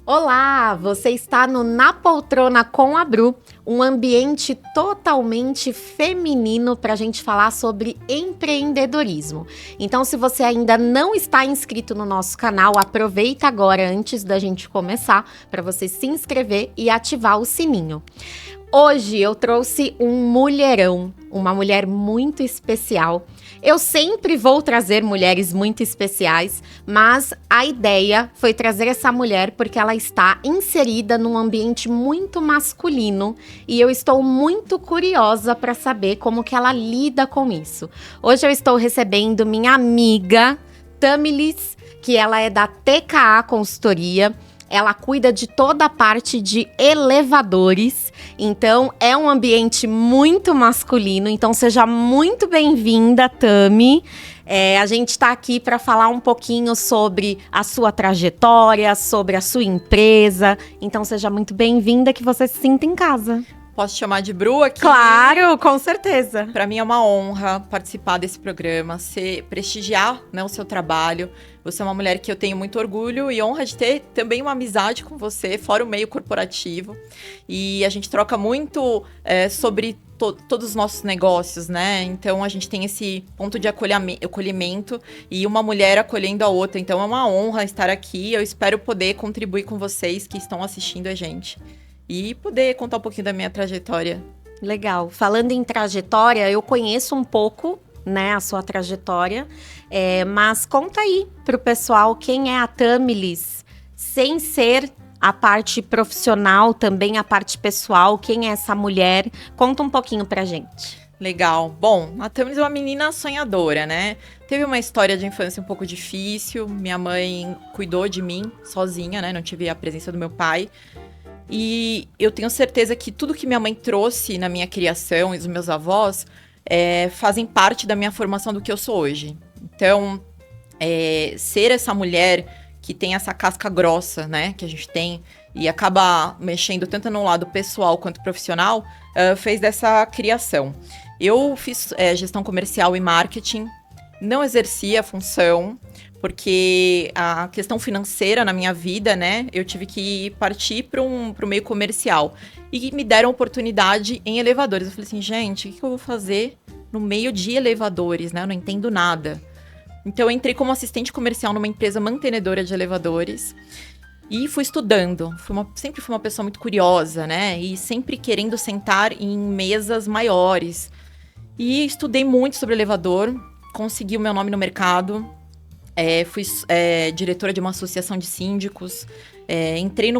Olá, você está no Na Poltrona com a Bru, um ambiente totalmente feminino para a gente falar sobre empreendedorismo. Então, se você ainda não está inscrito no nosso canal, aproveita agora antes da gente começar para você se inscrever e ativar o sininho. Hoje eu trouxe um mulherão, uma mulher muito especial. Eu sempre vou trazer mulheres muito especiais, mas a ideia foi trazer essa mulher porque ela está inserida num ambiente muito masculino e eu estou muito curiosa para saber como que ela lida com isso. Hoje eu estou recebendo minha amiga Tamilis, que ela é da TKA Consultoria. Ela cuida de toda a parte de elevadores, então é um ambiente muito masculino, então seja muito bem-vinda, Tami. A gente está aqui para falar um pouquinho sobre a sua trajetória, sobre a sua empresa, então seja muito bem-vinda, que você se sinta em casa. Posso te chamar de Bru aqui? Claro, com certeza. Para mim é uma honra participar desse programa, prestigiar, né, o seu trabalho. Você é uma mulher que eu tenho muito orgulho e honra de ter também uma amizade com você, fora o meio corporativo. E a gente troca muito sobre todos os nossos negócios, né? Então a gente tem esse ponto de acolhimento e uma mulher acolhendo a outra. Então é uma honra estar aqui. Eu espero poder contribuir com vocês que estão assistindo a gente. E poder contar um pouquinho da minha trajetória. Legal. Falando em trajetória, eu conheço um pouco, né, a sua trajetória, mas conta aí pro pessoal quem é a Tamilis, sem ser a parte profissional, também a parte pessoal, quem é essa mulher? Conta um pouquinho pra gente. Legal. Bom, a Tamilis é uma menina sonhadora, né? Teve uma história de infância um pouco difícil, minha mãe cuidou de mim sozinha, né? Não tive a presença do meu pai. E eu tenho certeza que tudo que minha mãe trouxe na minha criação e dos meus avós fazem parte da minha formação do que eu sou hoje. Então, ser essa mulher que tem essa casca grossa, né, que a gente tem, e acaba mexendo tanto no lado pessoal quanto profissional, fez dessa criação. Eu fiz gestão comercial e marketing, não exercia a função, porque a questão financeira na minha vida, né, eu tive que partir para o meio comercial. E me deram oportunidade em elevadores. Eu falei assim, gente, o que eu vou fazer no meio de elevadores, né? Eu não entendo nada. Então, eu entrei como assistente comercial numa empresa mantenedora de elevadores. E fui estudando. Sempre fui uma pessoa muito curiosa, né? E sempre querendo sentar em mesas maiores. E estudei muito sobre elevador. Consegui o meu nome no mercado. Fui diretora de uma associação de síndicos, entrei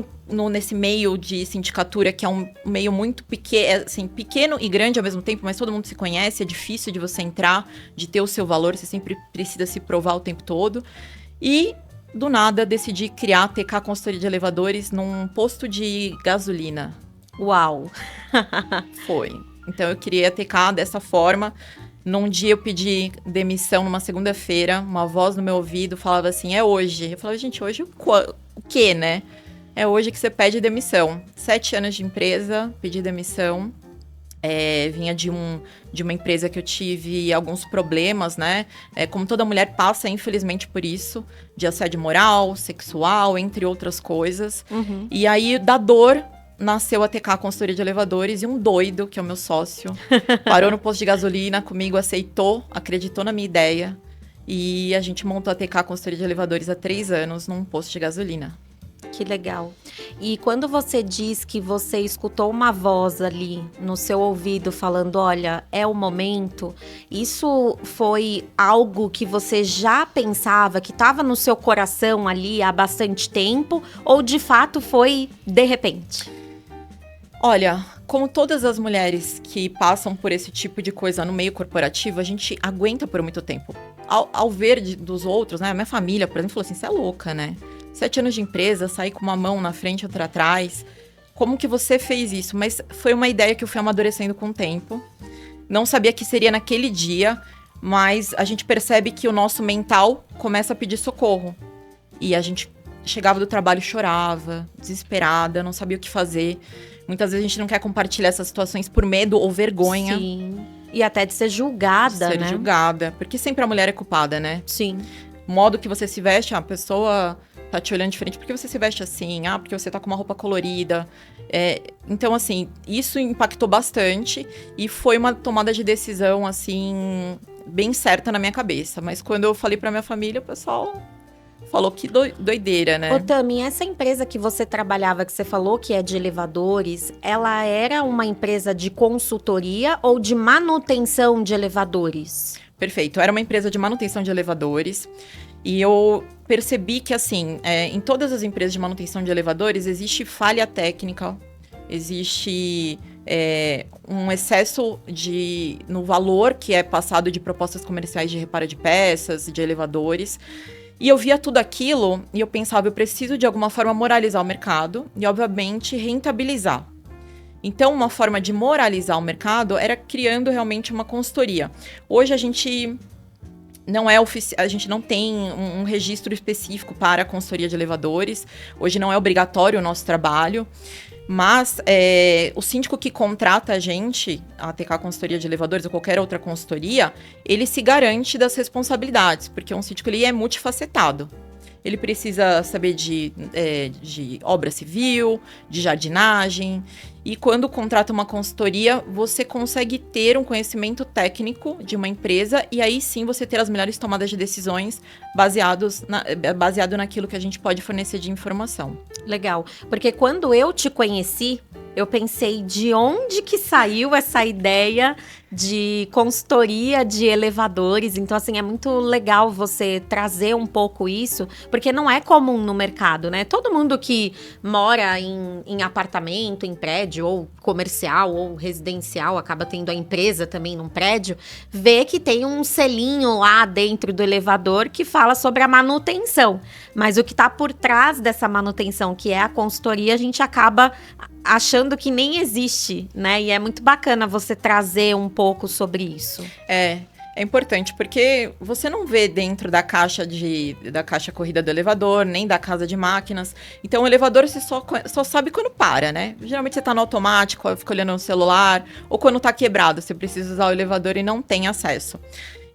nesse meio de sindicatura, que é um meio muito pequeno e grande ao mesmo tempo, mas todo mundo se conhece, é difícil de você entrar, de ter o seu valor, você sempre precisa se provar o tempo todo. E, do nada, decidi criar a TK Consultoria de Elevadores num posto de gasolina. Uau! Foi. Então, eu criei a TK dessa forma. Num dia eu pedi demissão, numa segunda-feira, uma voz no meu ouvido falava assim, é hoje. Eu falava, gente, hoje o quê, né? É hoje que você pede demissão. 7 anos de empresa, pedi demissão. Vinha de uma empresa que eu tive alguns problemas, né? Como toda mulher passa, infelizmente, por isso. De assédio moral, sexual, entre outras coisas. Uhum. E aí, da dor, nasceu a TK Consultoria de Elevadores e um doido, que é o meu sócio, parou no posto de gasolina comigo, aceitou, acreditou na minha ideia. E a gente montou a TK Consultoria de Elevadores há 3 anos num posto de gasolina. Que legal. E quando você diz que você escutou uma voz ali no seu ouvido falando, olha, é o momento, isso foi algo que você já pensava, que estava no seu coração ali há bastante tempo, ou de fato foi de repente? Olha, como todas as mulheres que passam por esse tipo de coisa no meio corporativo, a gente aguenta por muito tempo. Ao ver dos outros, né? A minha família, por exemplo, falou assim, você é louca, né? 7 anos de empresa, sair com uma mão na frente e outra atrás. Como que você fez isso? Mas foi uma ideia que eu fui amadurecendo com o tempo. Não sabia que seria naquele dia, mas a gente percebe que o nosso mental começa a pedir socorro. E a gente chegava do trabalho e chorava, desesperada, não sabia o que fazer. Muitas vezes a gente não quer compartilhar essas situações por medo ou vergonha. Sim. E até de ser julgada, né? De ser julgada. Porque sempre a mulher é culpada, né? Sim. O modo que você se veste, a pessoa tá te olhando diferente porque você se veste assim, porque você tá com uma roupa colorida. Então, assim, isso impactou bastante e foi uma tomada de decisão, assim, bem certa na minha cabeça. Mas quando eu falei pra minha família, o pessoal falou que doideira, né? Ô, Tami, essa empresa que você trabalhava, que você falou que é de elevadores, ela era uma empresa de consultoria ou de manutenção de elevadores? Perfeito. Era uma empresa de manutenção de elevadores. E eu percebi que, assim, em todas as empresas de manutenção de elevadores, existe falha técnica, existe um excesso no valor que é passado de propostas comerciais de reparo de peças, de elevadores. E eu via tudo aquilo e eu pensava, eu preciso de alguma forma moralizar o mercado e, obviamente, rentabilizar. Então, uma forma de moralizar o mercado era criando realmente uma consultoria. Hoje a gente a gente não tem um registro específico para a consultoria de elevadores. Hoje não é obrigatório o nosso trabalho. Mas o síndico que contrata a gente, a TK Consultoria de Elevadores ou qualquer outra consultoria, ele se garante das responsabilidades, porque um síndico ele é multifacetado. Ele precisa saber de obra civil, de jardinagem. E quando contrata uma consultoria, você consegue ter um conhecimento técnico de uma empresa e aí sim você ter as melhores tomadas de decisões baseado naquilo que a gente pode fornecer de informação. Legal, porque quando eu te conheci, eu pensei de onde que saiu essa ideia de consultoria de elevadores. Então, assim, é muito legal você trazer um pouco isso, porque não é comum no mercado, né? Todo mundo que mora em apartamento, em prédio, ou comercial, ou residencial, acaba tendo a empresa também num prédio, vê que tem um selinho lá dentro do elevador que fala sobre a manutenção. Mas o que tá por trás dessa manutenção, que é a consultoria, a gente acaba achando que nem existe, né? E é muito bacana você trazer um pouco sobre isso. É importante, porque você não vê dentro da caixa corrida do elevador, nem da casa de máquinas. Então, o elevador você só sabe quando para, né? Geralmente você tá no automático, fica olhando no celular, ou quando tá quebrado, você precisa usar o elevador e não tem acesso.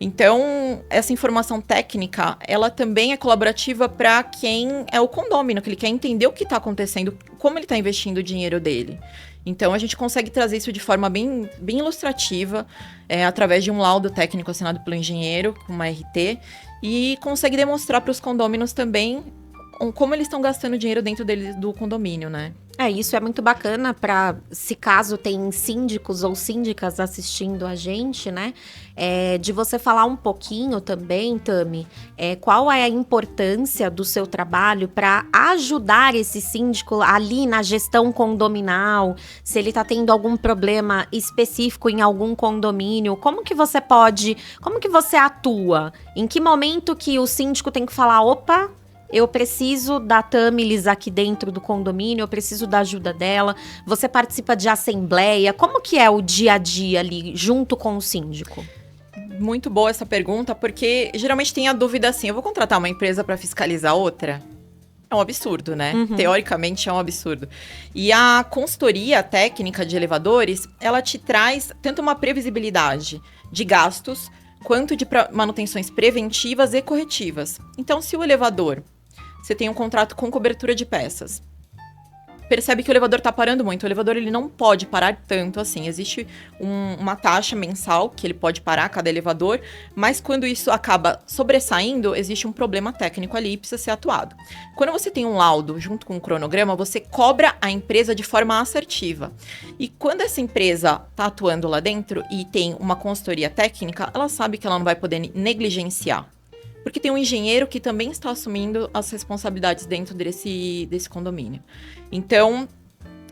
Então, essa informação técnica, ela também é colaborativa para quem é o condômino, que ele quer entender o que está acontecendo, como ele está investindo o dinheiro dele. Então, a gente consegue trazer isso de forma bem ilustrativa, através de um laudo técnico assinado pelo engenheiro, com uma RT, e consegue demonstrar para os condôminos também como eles estão gastando dinheiro dentro do condomínio, né? Isso é muito bacana para, se caso tem síndicos ou síndicas assistindo a gente, né? De você falar um pouquinho também, Tami, qual é a importância do seu trabalho para ajudar esse síndico ali na gestão condominal, se ele está tendo algum problema específico em algum condomínio, como que você atua? Em que momento que o síndico tem que falar, opa, eu preciso da Tamilis aqui dentro do condomínio, eu preciso da ajuda dela. Você participa de assembleia? Como que é o dia a dia ali, junto com o síndico? Muito boa essa pergunta, porque geralmente tem a dúvida assim, eu vou contratar uma empresa para fiscalizar outra? É um absurdo, né? Uhum. Teoricamente é um absurdo. E a consultoria técnica de elevadores, ela te traz tanto uma previsibilidade de gastos, quanto de manutenções preventivas e corretivas. Então, se o elevador, você tem um contrato com cobertura de peças, percebe que o elevador está parando muito. O elevador ele não pode parar tanto assim. Existe uma taxa mensal que ele pode parar cada elevador, mas quando isso acaba sobressaindo, existe um problema técnico ali e precisa ser atuado. Quando você tem um laudo junto com um cronograma, você cobra a empresa de forma assertiva. E quando essa empresa está atuando lá dentro e tem uma consultoria técnica, ela sabe que ela não vai poder negligenciar. Porque tem um engenheiro que também está assumindo as responsabilidades dentro desse condomínio. Então,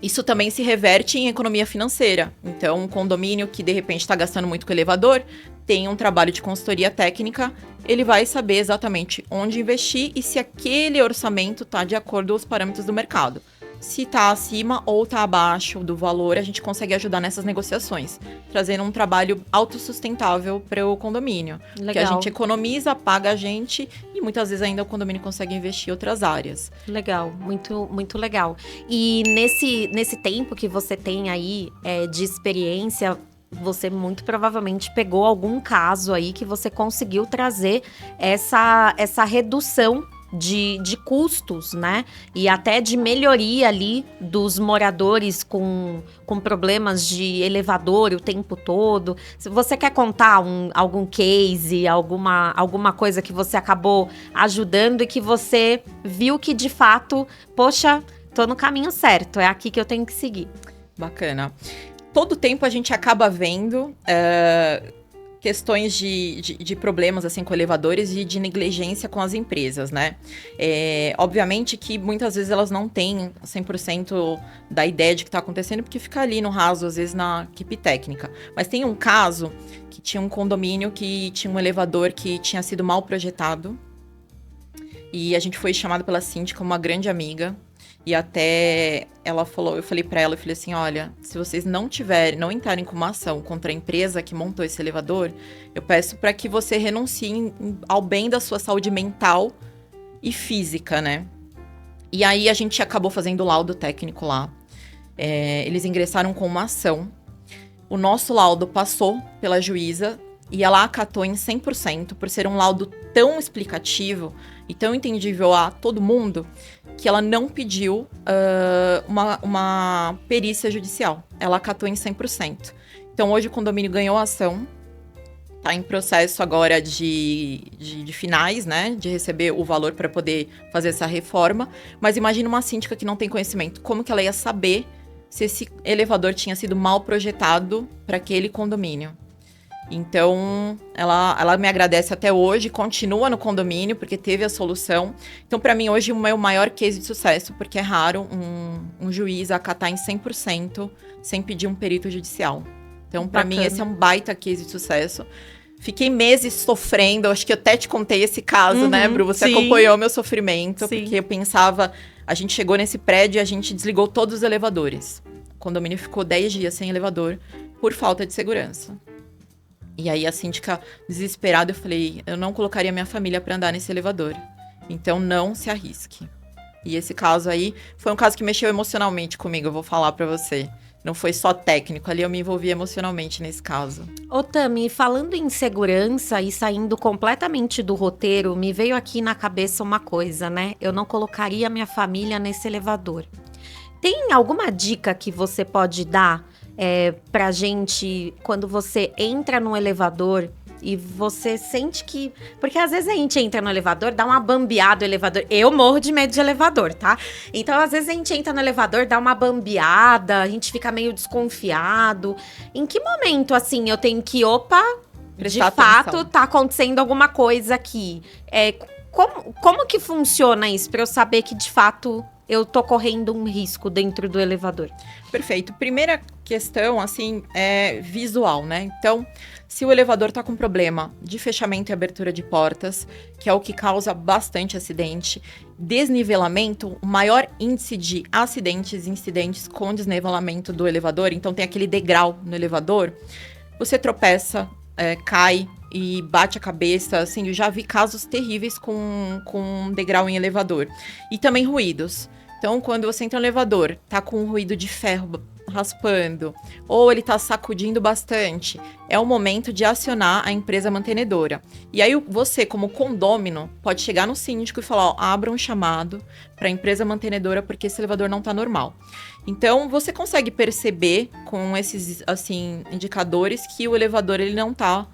isso também se reverte em economia financeira. Então, um condomínio que, de repente, está gastando muito com o elevador, tem um trabalho de consultoria técnica, ele vai saber exatamente onde investir e se aquele orçamento está de acordo com os parâmetros do mercado. Se está acima ou está abaixo do valor, a gente consegue ajudar nessas negociações, trazendo um trabalho autossustentável para o condomínio. Legal. Que a gente economiza, paga a gente e muitas vezes ainda o condomínio consegue investir em outras áreas. Legal, muito, muito legal. E nesse tempo que você tem aí de experiência, você muito provavelmente pegou algum caso aí que você conseguiu trazer essa redução de custos, né? E até de melhoria ali dos moradores com problemas de elevador o tempo todo. Se você quer contar algum case, alguma coisa que você acabou ajudando e que você viu que de fato, poxa, tô no caminho certo, é aqui que eu tenho que seguir. Bacana. Todo tempo a gente acaba vendo questões de problemas assim com elevadores e de negligência com as empresas, né? Obviamente que muitas vezes elas não têm 100% da ideia de que está acontecendo, porque fica ali no raso, às vezes, na equipe técnica. Mas tem um caso que tinha um condomínio que tinha um elevador que tinha sido mal projetado. E a gente foi chamado pela síndica, uma grande amiga. E até ela falou, eu falei pra ela, eu falei assim, olha, se vocês não entrarem com uma ação contra a empresa que montou esse elevador, eu peço para que você renuncie ao bem da sua saúde mental e física, né? E aí a gente acabou fazendo o laudo técnico lá. Eles ingressaram com uma ação. O nosso laudo passou pela juíza e ela acatou em 100%, por ser um laudo tão explicativo e tão entendível a todo mundo, que ela não pediu uma perícia judicial. Ela acatou em 100%. Então, hoje o condomínio ganhou a ação. Está em processo agora de finais, né? De receber o valor para poder fazer essa reforma. Mas imagina uma síndica que não tem conhecimento. Como que ela ia saber se esse elevador tinha sido mal projetado para aquele condomínio? Então, ela me agradece até hoje, continua no condomínio, porque teve a solução. Então, para mim, hoje, o meu maior case de sucesso, porque é raro um juiz acatar em 100% sem pedir um perito judicial. Então, para mim, esse é um baita case de sucesso. Fiquei meses sofrendo, acho que eu até te contei esse caso, né, Bru? Você acompanhou meu sofrimento, porque eu pensava... A gente chegou nesse prédio e a gente desligou todos os elevadores. O condomínio ficou 10 dias sem elevador por falta de segurança. E aí a síndica, desesperada, eu falei, eu não colocaria minha família para andar nesse elevador. Então não se arrisque. E esse caso aí foi um caso que mexeu emocionalmente comigo, eu vou falar para você. Não foi só técnico, ali eu me envolvi emocionalmente nesse caso. Ô Tami, falando em segurança e saindo completamente do roteiro, me veio aqui na cabeça uma coisa, né? Eu não colocaria minha família nesse elevador. Tem alguma dica que você pode dar pra gente quando você entra no elevador e você sente que... Porque às vezes a gente entra no elevador, dá uma bambeada no elevador. Eu morro de medo de elevador, tá? Então, às vezes a gente entra no elevador, dá uma bambeada, a gente fica meio desconfiado. Em que momento, assim, eu tenho que... Opa, prestar de fato, atenção. tá acontecendo alguma coisa aqui. Como que funciona isso pra eu saber que, de fato... eu tô correndo um risco dentro do elevador? Perfeito. Primeira questão, assim, é visual, né? Então, se o elevador tá com problema de fechamento e abertura de portas, que é o que causa bastante acidente, desnivelamento, o maior índice de acidentes e incidentes com desnivelamento do elevador, então tem aquele degrau no elevador, você tropeça, cai e bate a cabeça, assim, eu já vi casos terríveis com degrau em elevador. E também ruídos. Então, quando você entra no elevador, tá com um ruído de ferro raspando, ou ele tá sacudindo bastante, é o momento de acionar a empresa mantenedora. E aí, você, como condômino, pode chegar no síndico e falar, ó, abra um chamado para a empresa mantenedora, porque esse elevador não tá normal. Então, você consegue perceber com esses, assim, indicadores que o elevador, ele não tá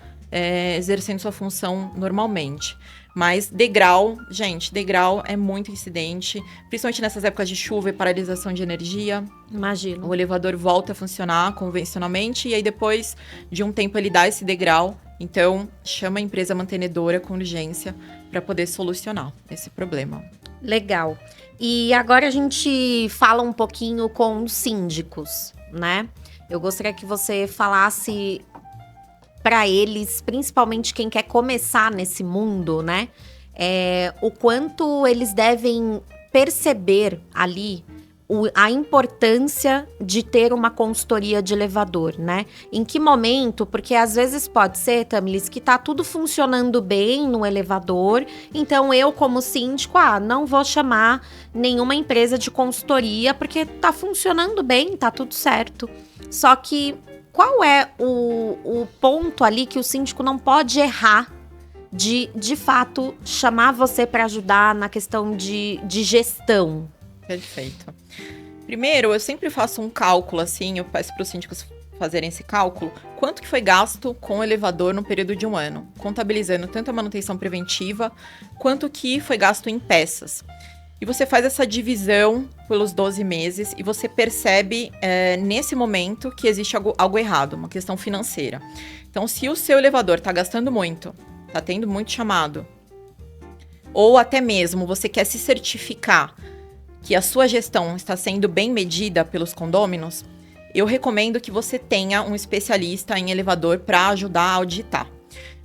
exercendo sua função normalmente. Mas degrau, gente, degrau é muito incidente, principalmente nessas épocas de chuva e paralisação de energia. Imagino. O elevador volta a funcionar convencionalmente e aí depois de um tempo ele dá esse degrau. Então, chama a empresa mantenedora com urgência para poder solucionar esse problema. Legal. E agora a gente fala um pouquinho com os síndicos, né? Eu gostaria que você falasse para eles, principalmente quem quer começar nesse mundo, né? O quanto eles devem perceber ali a importância de ter uma consultoria de elevador, né? Em que momento? Porque às vezes pode ser, Tamilis, que tá tudo funcionando bem no elevador, então eu, como síndico, não vou chamar nenhuma empresa de consultoria, porque tá funcionando bem, tá tudo certo. Só que qual é o ponto ali que o síndico não pode errar de fato, chamar você para ajudar na questão de gestão? Perfeito. Primeiro, eu sempre faço um cálculo, assim, eu peço para os síndicos fazerem esse cálculo, quanto que foi gasto com o elevador no período de um ano, contabilizando tanto a manutenção preventiva, quanto que foi gasto em peças. E você faz essa divisão pelos 12 meses e você percebe, nesse momento, que existe algo errado, uma questão financeira. Então, se o seu elevador está gastando muito, está tendo muito chamado, ou até mesmo você quer se certificar que a sua gestão está sendo bem medida pelos condôminos, eu recomendo que você tenha um especialista em elevador para ajudar a auditar.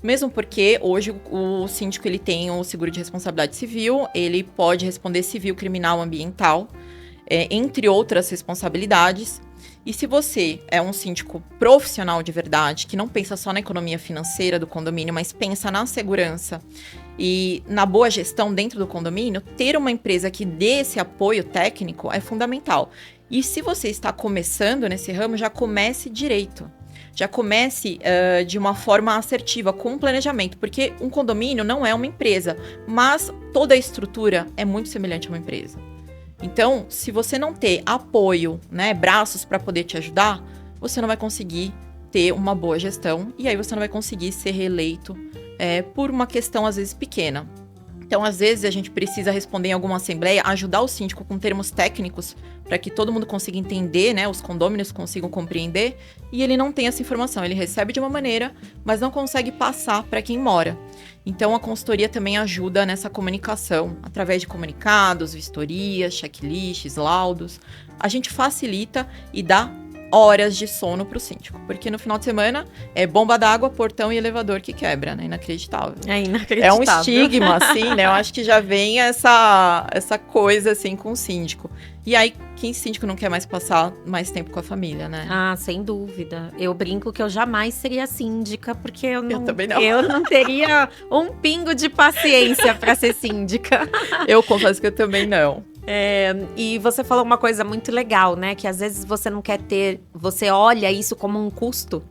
Mesmo porque hoje o síndico ele tem o seguro de responsabilidade civil, ele pode responder civil, criminal, ambiental, entre outras responsabilidades. E se você é um síndico profissional de verdade, que não pensa só na economia financeira do condomínio, mas pensa na segurança e na boa gestão dentro do condomínio, ter uma empresa que dê esse apoio técnico é fundamental. E se você está começando nesse ramo, já comece direito. Já comece de uma forma assertiva, com planejamento. Porque um condomínio não é uma empresa, mas toda a estrutura é muito semelhante a uma empresa. Então, se você não ter apoio, né, braços para poder te ajudar, você não vai conseguir ter uma boa gestão. E aí você não vai conseguir ser reeleito por uma questão, às vezes, pequena. Então, às vezes, a gente precisa responder em alguma assembleia, ajudar o síndico com termos técnicos para que todo mundo consiga entender, né? Os condôminos consigam compreender. E ele não tem essa informação. Ele recebe de uma maneira, mas não consegue passar para quem mora. Então, a consultoria também ajuda nessa comunicação, através de comunicados, vistorias, checklists, laudos. A gente facilita e dá horas de sono pro síndico, porque no final de semana é bomba d'água, portão e elevador que quebra, né? Inacreditável. É inacreditável. É um estigma, assim, né? Eu acho que já vem essa coisa, assim, com o síndico. E aí, quem síndico não quer mais passar mais tempo com a família, né? Ah, sem dúvida. Eu brinco que eu jamais seria síndica, porque eu também não. Eu não teria um pingo de paciência para ser síndica. Eu confesso que eu também não. E você falou uma coisa muito legal, né? Que às vezes você não quer você olha isso como um custo,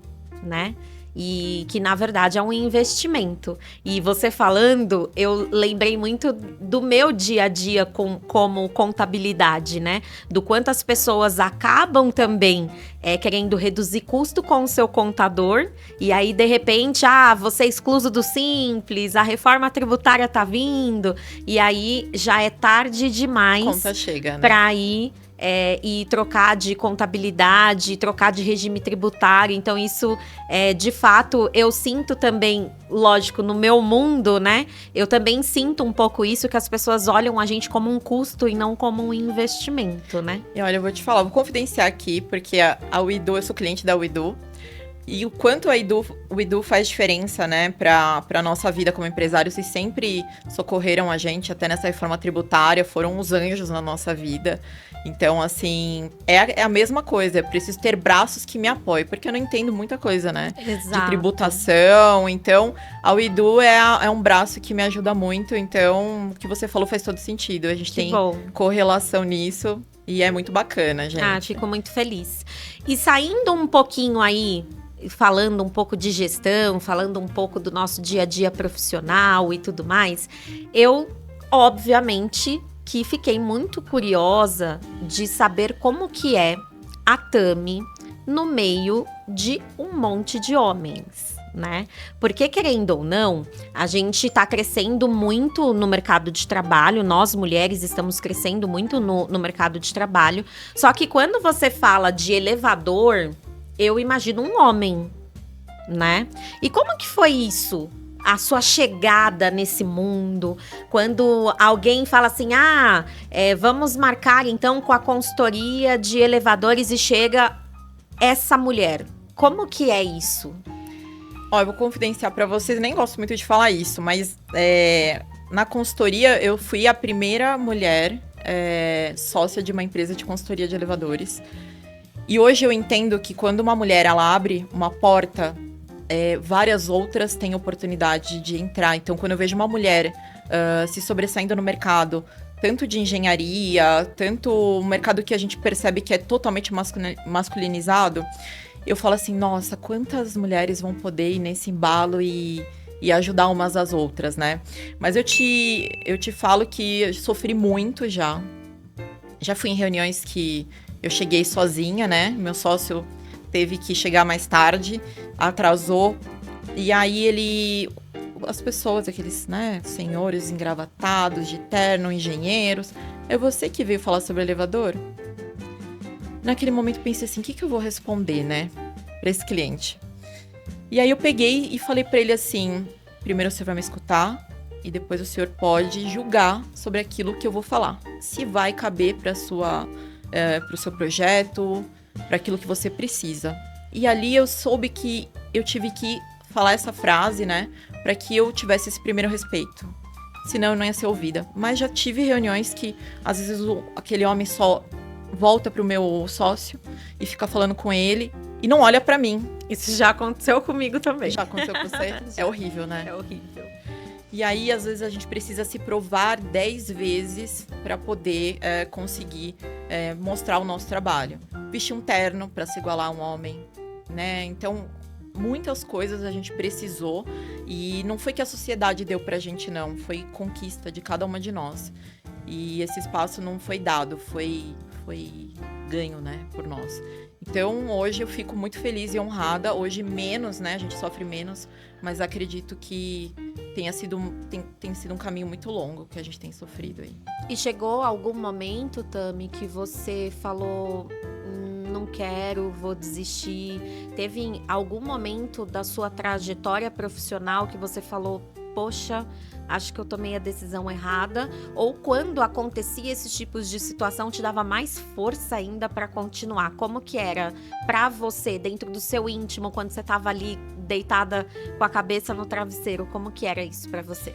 né? E que na verdade é um investimento. E você falando, eu lembrei muito do meu dia a dia como contabilidade, né? Do quanto as pessoas acabam também querendo reduzir custo com o seu contador. E aí, de repente, você é excluso do Simples, a reforma tributária tá vindo. E aí já é tarde demais. Conta chega, né? Pra ir e trocar de contabilidade, trocar de regime tributário. Então, isso, de fato, eu sinto também, lógico, no meu mundo, né? Eu também sinto um pouco isso, que as pessoas olham a gente como um custo e não como um investimento, né? E olha, eu vou te falar, vou confidenciar aqui, porque a Widu, eu sou cliente da Widu, e o quanto o Widu faz diferença, né, pra nossa vida como empresário. Vocês sempre socorreram a gente, até nessa reforma tributária, foram os anjos na nossa vida. Então, assim, é a mesma coisa. Eu preciso ter braços que me apoiem, porque eu não entendo muita coisa, né? Exato. De tributação. Então, a Widu é um braço que me ajuda muito. Então, o que você falou faz todo sentido. A gente tem correlação nisso e é muito bacana, gente. Fico muito feliz. E saindo um pouquinho aí, falando um pouco de gestão, falando um pouco do nosso dia a dia profissional e tudo mais, eu, obviamente, que fiquei muito curiosa de saber como que é a Tami no meio de um monte de homens, né? Porque, querendo ou não, a gente tá crescendo muito no mercado de trabalho, nós mulheres estamos crescendo muito no mercado de trabalho, só que quando você fala de elevador, eu imagino um homem, né? E como que foi isso? A sua chegada nesse mundo, quando alguém fala assim, vamos marcar então com a consultoria de elevadores e chega essa mulher. Como que é isso? Eu vou confidenciar pra vocês, nem gosto muito de falar isso, mas na consultoria eu fui a primeira mulher sócia de uma empresa de consultoria de elevadores. E hoje eu entendo que quando uma mulher ela abre uma porta, várias outras têm oportunidade de entrar. Então, quando eu vejo uma mulher se sobressaindo no mercado, tanto de engenharia, tanto um mercado que a gente percebe que é totalmente masculinizado, eu falo assim, nossa, quantas mulheres vão poder ir nesse embalo e e ajudar umas às outras, né? Mas eu te falo que eu sofri muito já. Já fui em reuniões que eu cheguei sozinha, né? Meu sócio teve que chegar mais tarde, atrasou. E aí as pessoas, aqueles, né, senhores engravatados, de terno, engenheiros. É você que veio falar sobre o elevador? Naquele momento pensei assim, o que eu vou responder, né? Pra esse cliente. E aí eu peguei e falei pra ele assim, primeiro você vai me escutar e depois o senhor pode julgar sobre aquilo que eu vou falar. Se vai caber pro seu projeto, para aquilo que você precisa. E ali eu soube que eu tive que falar essa frase, né? Para que eu tivesse esse primeiro respeito. Senão eu não ia ser ouvida. Mas já tive reuniões que, às vezes, aquele homem só volta pro meu sócio e fica falando com ele e não olha para mim. Isso já aconteceu comigo também. Já aconteceu com você? É horrível, né? É horrível. E aí, às vezes, a gente precisa se provar 10 vezes para poder conseguir mostrar o nosso trabalho. Vestir um terno para se igualar a um homem, né? Então, muitas coisas a gente precisou e não foi que a sociedade deu pra gente, não. Foi conquista de cada uma de nós. E esse espaço não foi dado, foi ganho, né, por nós. Então, hoje eu fico muito feliz e honrada. Hoje menos, né? A gente sofre menos, mas acredito que tem sido um caminho muito longo que a gente tem sofrido aí. E chegou algum momento, Tami, que você falou, não quero, vou desistir? Teve algum momento da sua trajetória profissional que você falou, poxa, acho que eu tomei a decisão errada? Ou quando acontecia esses tipos de situação, te dava mais força ainda para continuar? Como que era para você, dentro do seu íntimo, quando você estava ali deitada com a cabeça no travesseiro? Como que era isso para você?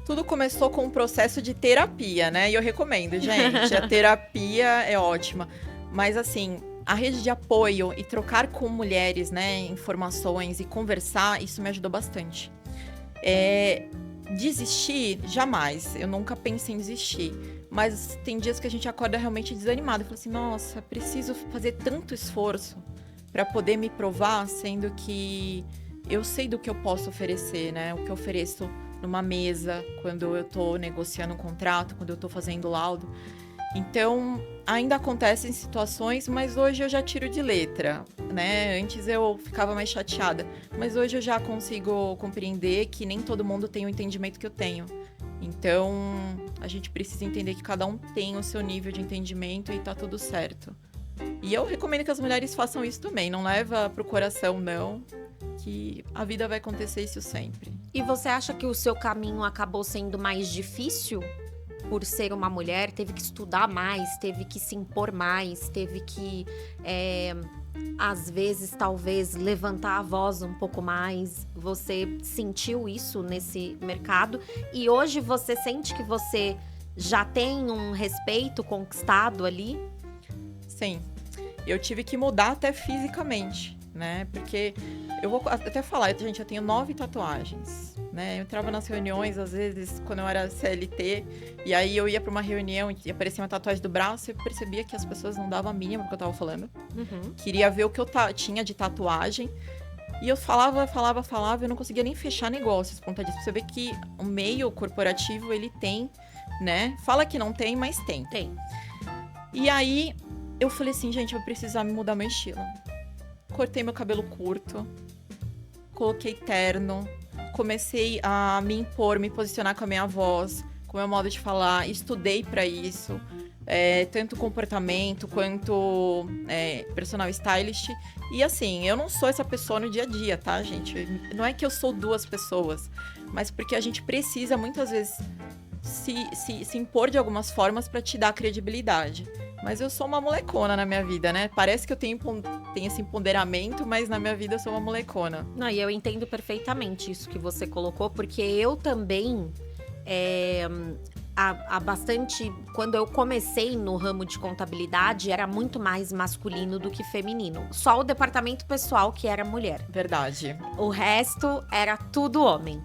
Tudo começou com um processo de terapia, né? E eu recomendo, gente. A terapia é ótima. Mas, assim, a rede de apoio e trocar com mulheres, né, informações e conversar, isso me ajudou bastante. Desistir, jamais. Eu nunca pensei em desistir. Mas tem dias que a gente acorda realmente desanimado. Eu falo assim, nossa, preciso fazer tanto esforço para poder me provar, sendo que eu sei do que eu posso oferecer, né? O que eu ofereço numa mesa, quando eu tô negociando um contrato, quando eu tô fazendo laudo. Então, ainda acontecem situações, mas hoje eu já tiro de letra, né? Antes eu ficava mais chateada, mas hoje eu já consigo compreender que nem todo mundo tem o entendimento que eu tenho. Então, a gente precisa entender que cada um tem o seu nível de entendimento e tá tudo certo. E eu recomendo que as mulheres façam isso também, não leva pro coração, não, que a vida vai acontecer isso sempre. E você acha que o seu caminho acabou sendo mais difícil? Por ser uma mulher, teve que estudar mais, teve que se impor mais, teve que, às vezes, talvez, levantar a voz um pouco mais. Você sentiu isso nesse mercado? E hoje você sente que você já tem um respeito conquistado ali? Sim, eu tive que mudar até fisicamente, né? Porque eu vou até falar, gente, eu tenho 9 tatuagens. Né? Eu entrava nas reuniões, às vezes, quando eu era CLT, e aí eu ia pra uma reunião e aparecia uma tatuagem do braço, e eu percebia que as pessoas não davam a mínima do que eu tava falando. Queria ver o que eu tinha de tatuagem. E eu falava, eu não conseguia nem fechar negócios por conta disso. Você vê que o meio corporativo, ele tem, né? Fala que não tem, mas tem. Tem. E aí, eu falei assim, gente, eu vou precisar me mudar meu estilo. Cortei meu cabelo curto, coloquei terno, comecei a me impor, me posicionar com a minha voz, com o meu modo de falar, estudei para isso, tanto comportamento quanto personal stylist. E assim, eu não sou essa pessoa no dia a dia, tá, gente? Não é que eu sou duas pessoas, mas porque a gente precisa muitas vezes se impor de algumas formas para te dar credibilidade. Mas eu sou uma molecona na minha vida, né? Parece que eu tenho esse empoderamento, mas na minha vida eu sou uma molecona. Não, e eu entendo perfeitamente isso que você colocou, porque eu também, há bastante... Quando eu comecei no ramo de contabilidade, era muito mais masculino do que feminino. Só o departamento pessoal que era mulher. Verdade. O resto era tudo homem.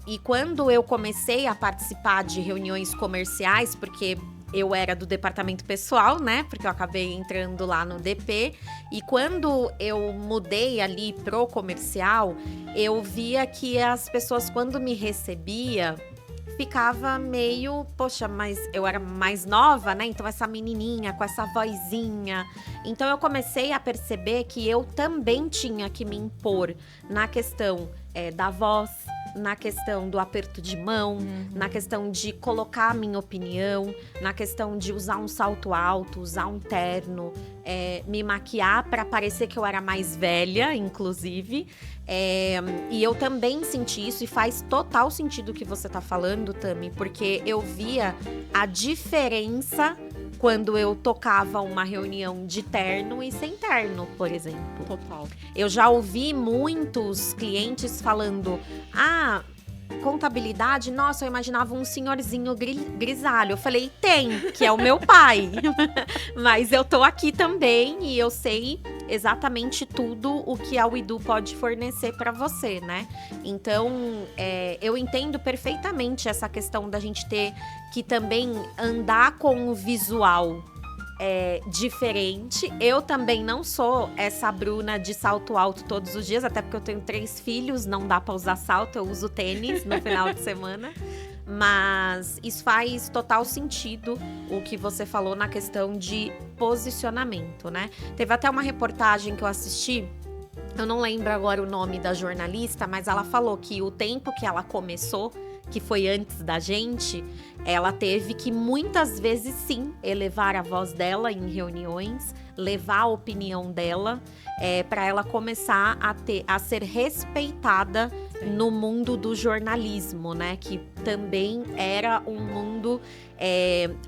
E quando eu comecei a participar de reuniões comerciais, porque eu era do departamento pessoal, né? Porque eu acabei entrando lá no DP. E quando eu mudei ali pro comercial, eu via que as pessoas, quando me recebia, ficava meio, poxa, mas eu era mais nova, né? Então essa menininha com essa vozinha. Então eu comecei a perceber que eu também tinha que me impor na questão da voz, na questão do aperto de mão, na questão de colocar a minha opinião, na questão de usar um salto alto, usar um terno, me maquiar para parecer que eu era mais velha, inclusive. E eu também senti isso, e faz total sentido o que você tá falando, Tami, porque eu via a diferença quando eu tocava uma reunião de terno e sem terno, por exemplo. Total. Eu já ouvi muitos clientes falando: contabilidade, nossa, eu imaginava um senhorzinho grisalho. Eu falei, que é o meu pai. Mas eu tô aqui também e eu sei exatamente tudo o que a Widu pode fornecer para você, né? Então, eu entendo perfeitamente essa questão da gente ter que também andar com o visual diferente. Eu também não sou essa Bruna de salto alto todos os dias, até porque eu tenho 3 filhos, não dá pra usar salto, eu uso tênis no final de semana. Mas isso faz total sentido o que você falou na questão de posicionamento, né? Teve até uma reportagem que eu assisti, eu não lembro agora o nome da jornalista, mas ela falou que o tempo que ela começou, que foi antes da gente, ela teve que muitas vezes sim elevar a voz dela em reuniões, levar a opinião dela, para ela começar a ser respeitada no mundo do jornalismo, né? Que também era um mundo,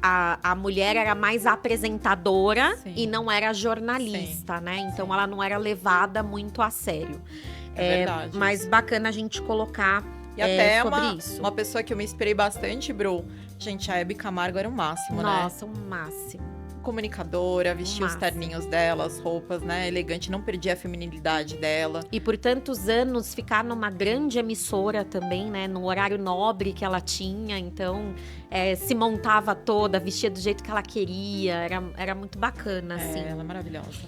a mulher era mais apresentadora e não era jornalista, né? Então ela não era levada muito a sério. Verdade. Mas bacana a gente colocar e até sobre isso. Uma pessoa que eu me inspirei bastante, Bru. Gente, a Hebe Camargo era o máximo, né? Nossa, o máximo. Comunicadora, vestia os terninhos dela, as roupas, né? Elegante, não perdia a feminilidade dela. E por tantos anos ficar numa grande emissora também, né? No horário nobre que ela tinha. Então, se montava toda, vestia do jeito que ela queria. Era muito bacana, assim. Ela é maravilhosa.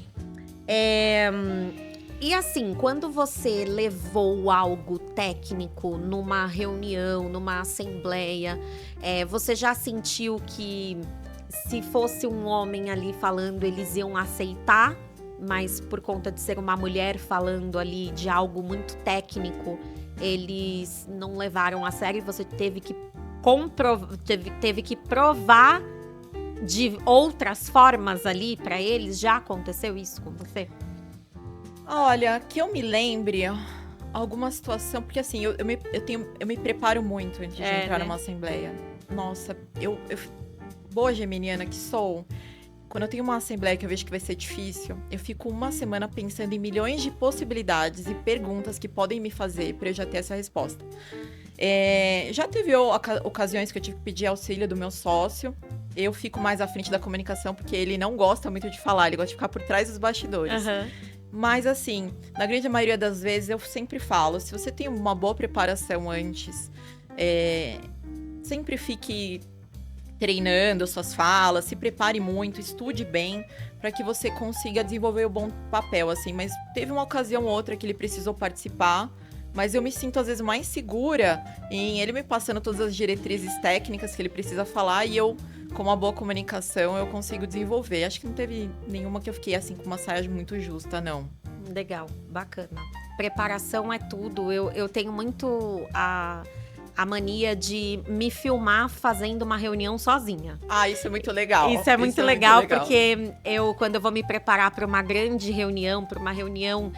E assim, quando você levou algo técnico numa reunião, numa assembleia, você já sentiu que se fosse um homem ali falando, eles iam aceitar? Mas por conta de ser uma mulher falando ali de algo muito técnico, eles não levaram a sério e você teve que provar de outras formas ali pra eles? Já aconteceu isso com você? Olha, que eu me lembre alguma situação, porque assim, eu me preparo muito antes de entrar numa assembleia. Nossa, boa geminiana que sou, quando eu tenho uma assembleia que eu vejo que vai ser difícil, eu fico uma semana pensando em milhões de possibilidades e perguntas que podem me fazer para eu já ter essa resposta. Já teve ocasiões que eu tive que pedir auxílio do meu sócio. Eu fico mais à frente da comunicação porque ele não gosta muito de falar, ele gosta de ficar por trás dos bastidores. Mas assim, na grande maioria das vezes eu sempre falo, se você tem uma boa preparação antes, sempre fique treinando suas falas, se prepare muito, estude bem, para que você consiga desenvolver o bom papel, assim. Mas teve uma ocasião ou outra que ele precisou participar, mas eu me sinto às vezes mais segura em ele me passando todas as diretrizes técnicas que ele precisa falar e eu, com uma boa comunicação, eu consigo desenvolver. Acho que não teve nenhuma que eu fiquei assim com uma saia muito justa, não. Legal, bacana. Preparação é tudo. Eu tenho muito a mania de me filmar fazendo uma reunião sozinha. Isso é muito legal. Isso é muito legal, porque quando eu vou me preparar para uma grande reunião, para uma reunião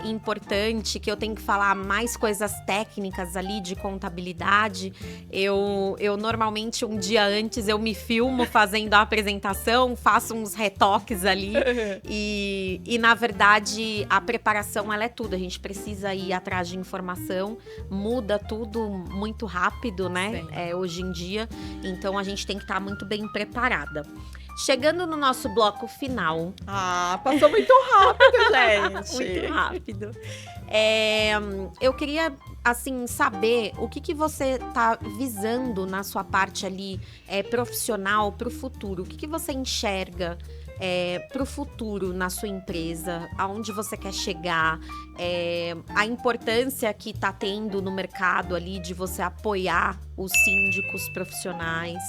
importante, que eu tenho que falar mais coisas técnicas ali de contabilidade, eu normalmente um dia antes eu me filmo fazendo a apresentação, faço uns retoques ali e na verdade a preparação ela é tudo. A gente precisa ir atrás de informação, muda tudo muito rápido, né? Hoje em dia. Então, a gente tem que estar muito bem preparada. Chegando no nosso bloco final. Passou muito rápido, gente. Muito rápido. Eu queria, assim, saber o que você tá visando na sua parte ali profissional para o futuro. O que você enxerga para o futuro na sua empresa, aonde você quer chegar, a importância que está tendo no mercado ali de você apoiar os síndicos profissionais,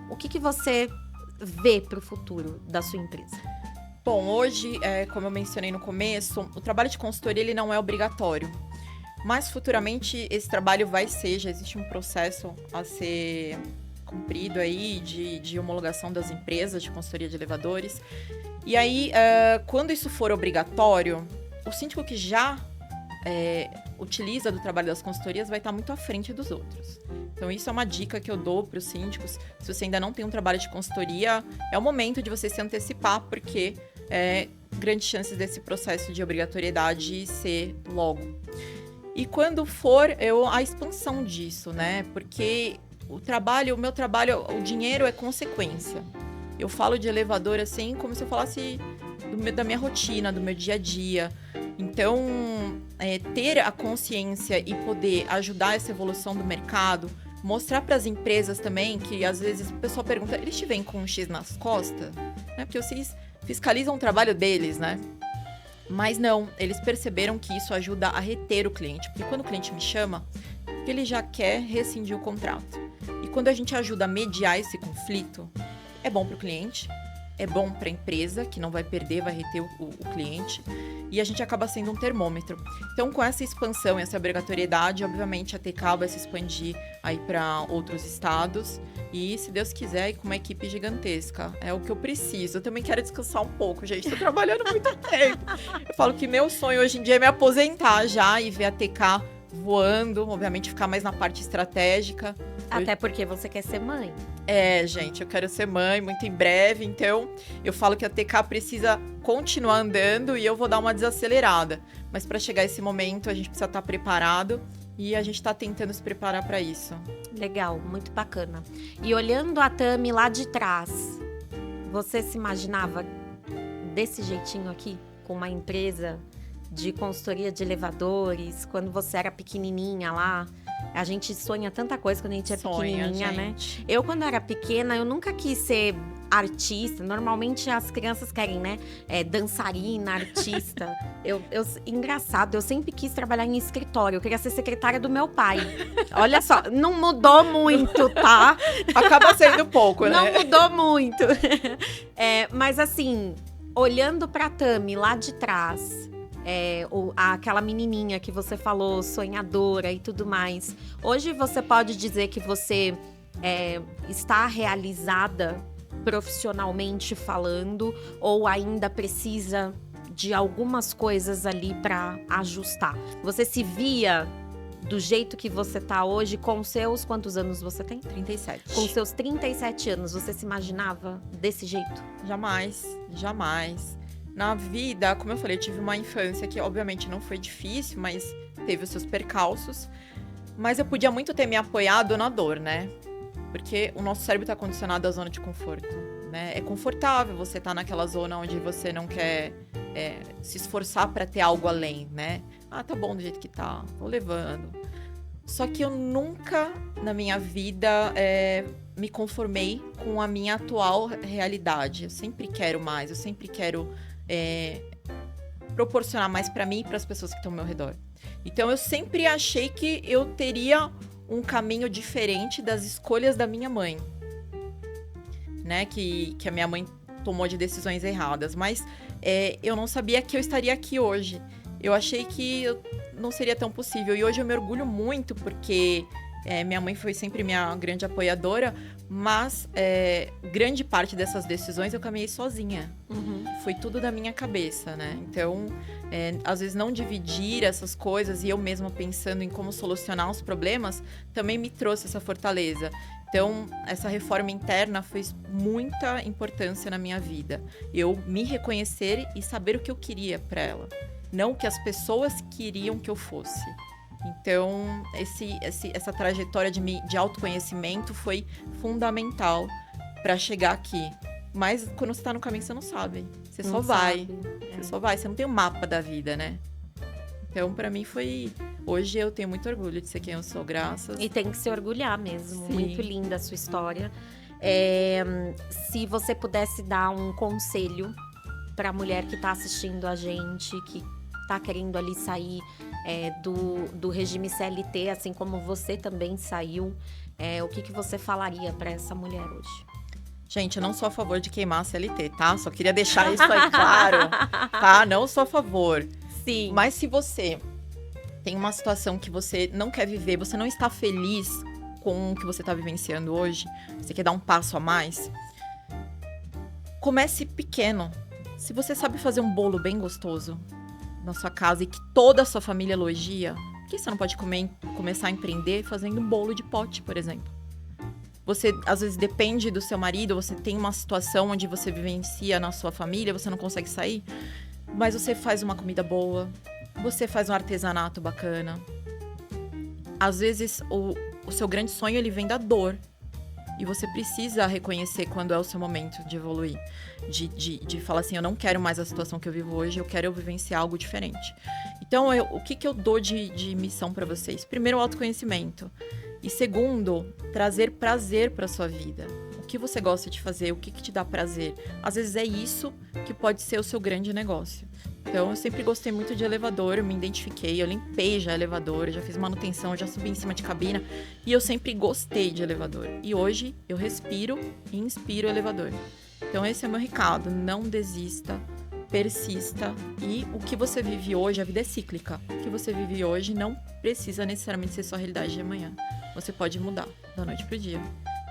o que você vê para o futuro da sua empresa? Bom, hoje, como eu mencionei no começo, o trabalho de consultoria ele não é obrigatório, mas futuramente esse trabalho vai ser, já existe um processo a ser cumprido aí de homologação das empresas de consultoria de elevadores. E aí, quando isso for obrigatório, o síndico que já utiliza do trabalho das consultorias vai estar muito à frente dos outros. Então, isso é uma dica que eu dou para os síndicos. Se você ainda não tem um trabalho de consultoria, é o momento de você se antecipar, porque grandes chances desse processo de obrigatoriedade ser logo. E quando for, a expansão disso, né? Porque o meu trabalho, o dinheiro é consequência. Eu falo de elevador assim, como se eu falasse da minha rotina, do meu dia a dia. Então, ter a consciência e poder ajudar essa evolução do mercado, mostrar para as empresas também que, às vezes, o pessoal pergunta, eles te vêm com um X nas costas? Né? Porque vocês fiscalizam o trabalho deles, né? Mas não, eles perceberam que isso ajuda a reter o cliente. Porque quando o cliente me chama, ele já quer rescindir o contrato. E quando a gente ajuda a mediar esse conflito, é bom para o cliente, é bom para a empresa, que não vai perder, vai reter o cliente, e a gente acaba sendo um termômetro. Então, com essa expansão e essa obrigatoriedade, obviamente a TK vai se expandir aí para outros estados, e se Deus quiser, com uma equipe gigantesca. É o que eu preciso. Eu também quero descansar um pouco, gente. Estou trabalhando muito tempo. Eu falo que meu sonho hoje em dia é me aposentar já e ver a TK voando, obviamente ficar mais na parte estratégica. Até porque você quer ser mãe. Gente, eu quero ser mãe muito em breve, então eu falo que a TK precisa continuar andando e eu vou dar uma desacelerada. Mas para chegar esse momento, a gente precisa estar preparado e a gente está tentando se preparar para isso. Legal, muito bacana. E olhando a Tami lá de trás, você se imaginava desse jeitinho aqui, com uma empresa de consultoria de elevadores, quando você era pequenininha lá? A gente sonha tanta coisa quando a gente é pequenininha, né? Eu, quando era pequena, eu nunca quis ser artista. Normalmente as crianças querem, né? Dançarina, artista. Engraçado, eu sempre quis trabalhar em escritório. Eu queria ser secretária do meu pai. Olha só, não mudou muito, tá? Acaba sendo pouco, né? Não mudou muito. Mas assim, olhando pra Tami lá de trás, aquela menininha que você falou, sonhadora e tudo mais. Hoje você pode dizer que você está realizada profissionalmente falando, ou ainda precisa de algumas coisas ali para ajustar? Você se via do jeito que você tá hoje com seus... Quantos anos você tem? 37. Com seus 37 anos, você se imaginava desse jeito? Jamais, jamais. Na vida, como eu falei, eu tive uma infância que obviamente não foi difícil, mas teve os seus percalços. Mas eu podia muito ter me apoiado na dor, né? Porque o nosso cérebro está condicionado à zona de conforto, né? É confortável você estar naquela zona onde você não quer se esforçar para ter algo além, né? Ah, tá bom do jeito que tá, tô levando. Só que eu nunca, na minha vida, me conformei com a minha atual realidade. Eu sempre quero mais, eu sempre quero proporcionar mais para mim e para as pessoas que estão ao meu redor. Então, eu sempre achei que eu teria um caminho diferente das escolhas da minha mãe, né? Que a minha mãe tomou de decisões erradas. Mas eu não sabia que eu estaria aqui hoje. Eu achei que não seria tão possível. E hoje eu me orgulho muito porque minha mãe foi sempre minha grande apoiadora, mas grande parte dessas decisões eu caminhei sozinha. Uhum. Foi tudo da minha cabeça, né? Então, às vezes não dividir essas coisas e eu mesma pensando em como solucionar os problemas também me trouxe essa fortaleza. Então, essa reforma interna fez muita importância na minha vida. Eu me reconhecer e saber o que eu queria para ela. Não o que as pessoas queriam que eu fosse. Então, essa trajetória de autoconhecimento foi fundamental para chegar aqui. Mas quando você tá no caminho, você não sabe. Você só vai. Você só vai. Você não tem o mapa da vida, né? Então, pra mim foi... Hoje eu tenho muito orgulho de ser quem eu sou, graças. E tem que se orgulhar mesmo. Sim. Muito linda a sua história. Se você pudesse dar um conselho pra mulher que tá assistindo a gente, que tá querendo ali sair do regime CLT, assim como você também saiu, o que você falaria pra essa mulher hoje? Gente, eu não sou a favor de queimar a CLT, tá? Só queria deixar isso aí claro, tá? Não sou a favor. Sim. Mas se você tem uma situação que você não quer viver, você não está feliz com o que você está vivenciando hoje, você quer dar um passo a mais, comece pequeno. Se você sabe fazer um bolo bem gostoso na sua casa e que toda a sua família elogia, por que você não pode começar a empreender fazendo um bolo de pote, por exemplo? Você, às vezes, depende do seu marido, você tem uma situação onde você vivencia na sua família, você não consegue sair, mas você faz uma comida boa, você faz um artesanato bacana. Às vezes, o seu grande sonho, ele vem da dor. E você precisa reconhecer quando é o seu momento de evoluir. De falar assim, eu não quero mais a situação que eu vivo hoje, eu quero vivenciar algo diferente. Então, o que eu dou de missão para vocês? Primeiro, o autoconhecimento. E segundo, trazer prazer para sua vida. O que você gosta de fazer, o que te dá prazer. Às vezes é isso que pode ser o seu grande negócio. Então, eu sempre gostei muito de elevador, eu me identifiquei, eu limpei já elevador, eu já fiz manutenção, eu já subi em cima de cabina. E eu sempre gostei de elevador. E hoje, eu respiro e inspiro o elevador. Então, esse é o meu recado. Não desista, persista. E o que você vive hoje, a vida é cíclica. O que você vive hoje não precisa necessariamente ser sua realidade de amanhã. Você pode mudar da noite pro dia.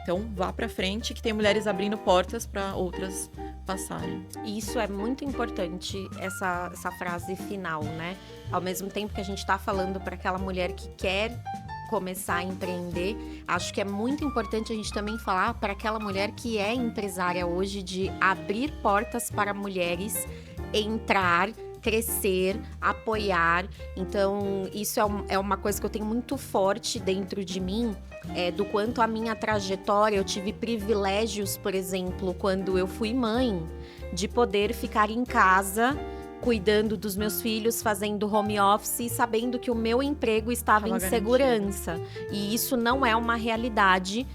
Então, vá pra frente, que tem mulheres abrindo portas para outras passarem. Isso é muito importante, essa frase final, né? Ao mesmo tempo que a gente tá falando para aquela mulher que quer começar a empreender, acho que é muito importante a gente também falar para aquela mulher que é empresária hoje, de abrir portas para mulheres entrar, crescer, apoiar. Então, isso é uma coisa que eu tenho muito forte dentro de mim, do quanto a minha trajetória, eu tive privilégios, por exemplo, quando eu fui mãe, de poder ficar em casa, cuidando dos meus filhos, fazendo home office, sabendo que o meu emprego estava em segurança. E isso não é uma realidade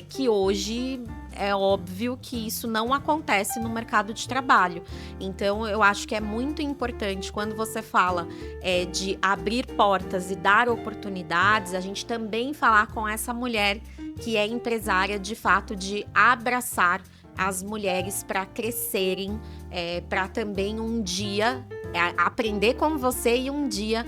que hoje... É óbvio que isso não acontece no mercado de trabalho. Então, eu acho que é muito importante, quando você fala de abrir portas e dar oportunidades, a gente também falar com essa mulher que é empresária, de fato, de abraçar as mulheres para crescerem, para também um dia aprender com você e um dia,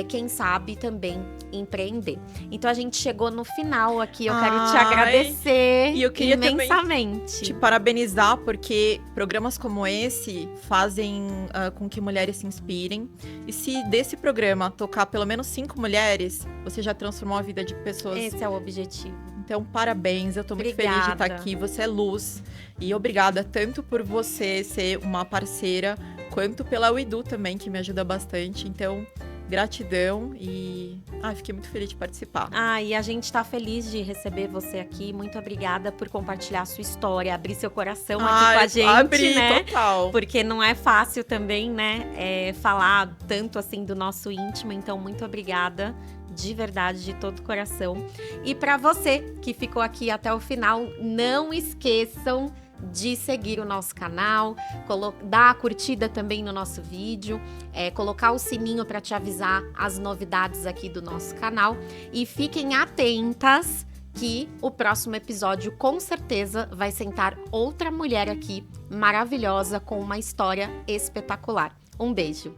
quem sabe, também empreender. Então, a gente chegou no final aqui, eu quero te agradecer e eu queria imensamente. Também te parabenizar, porque programas como esse fazem com que mulheres se inspirem. E se desse programa tocar pelo menos 5 mulheres, você já transformou a vida de pessoas. Esse é o objetivo. Então, parabéns, eu tô muito feliz de estar aqui, você é luz. E obrigada tanto por você ser uma parceira, quanto pela Uidu também, que me ajuda bastante. Então, gratidão e fiquei muito feliz de participar. E a gente tá feliz de receber você aqui. Muito obrigada por compartilhar a sua história, abrir seu coração aqui com a gente, né? Total. Porque não é fácil também, né, falar tanto assim do nosso íntimo. Então, muito obrigada. De verdade, de todo o coração. E para você que ficou aqui até o final, não esqueçam de seguir o nosso canal, dar a curtida também no nosso vídeo, colocar o sininho para te avisar as novidades aqui do nosso canal. E fiquem atentas que o próximo episódio com certeza vai sentar outra mulher aqui maravilhosa com uma história espetacular. Um beijo!